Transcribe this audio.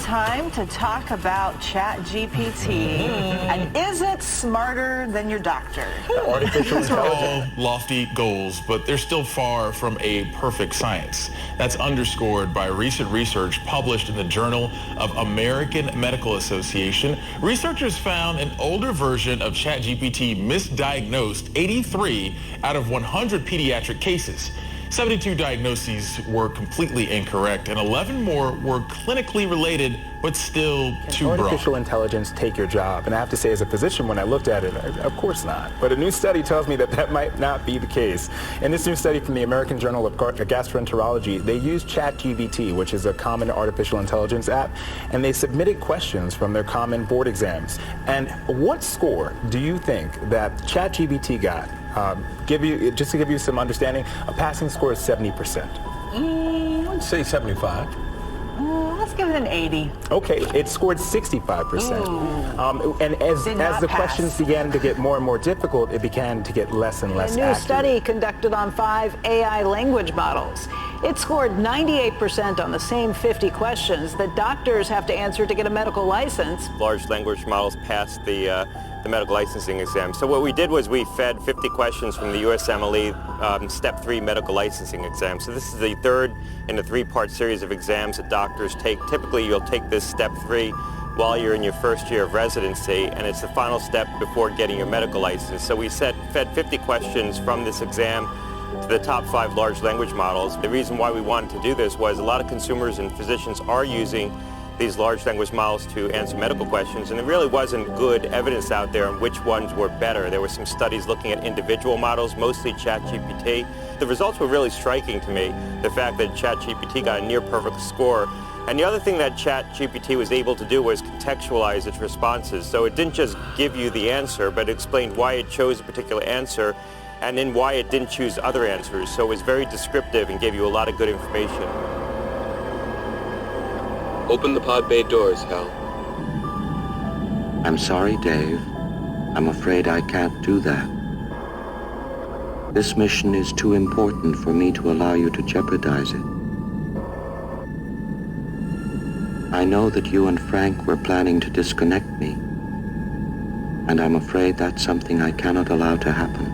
time to talk about ChatGPT. And is it smarter than your doctor? Artificial intelligence. These are all lofty goals, but they're still far from a perfect science. That's underscored by recent research published in the Journal of American Medical Association. Researchers found an older version of ChatGPT misdiagnosed 83 out of 100 pediatric cases. 72 diagnoses were completely incorrect, and 11 more were clinically related, but still too broad. Can artificial intelligence take your job? And I have to say, as a physician, when I looked at it, of course not. But a new study tells me that that might not be the case. In this new study from the American Journal of Gastroenterology, they used ChatGPT, which is a common artificial intelligence app, and they submitted questions from their common board exams. And what score do you think that ChatGPT got? Just to give you some understanding, a passing score is 70%. I'd say 75. Let's give it an 80. Okay, it scored 65%. And as the questions began to get more and more difficult, it began to get less and less accurate. A new study conducted on 5 AI language models. It scored 98% on the same 50 questions that doctors have to answer to get a medical license. Large language models passed the medical licensing exam. So what we did was we fed 50 questions from the USMLE Step 3 medical licensing exam. So this is the third in a 3-part series of exams that doctors take. Typically you'll take this Step 3 while you're in your first year of residency, and it's the final step before getting your medical license. So we fed 50 questions from this exam to the top 5 large language models. The reason why we wanted to do this was a lot of consumers and physicians are using these large language models to answer medical questions, and there really wasn't good evidence out there on which ones were better. There were some studies looking at individual models, mostly ChatGPT. The results were really striking to me, the fact that ChatGPT got a near perfect score. And the other thing that ChatGPT was able to do was contextualize its responses. So it didn't just give you the answer, but it explained why it chose a particular answer and then why it didn't choose other answers. So it was very descriptive and gave you a lot of good information. Open the pod bay doors, Hal. I'm sorry, Dave. I'm afraid I can't do that. This mission is too important for me to allow you to jeopardize it. I know that you and Frank were planning to disconnect me, and I'm afraid that's something I cannot allow to happen.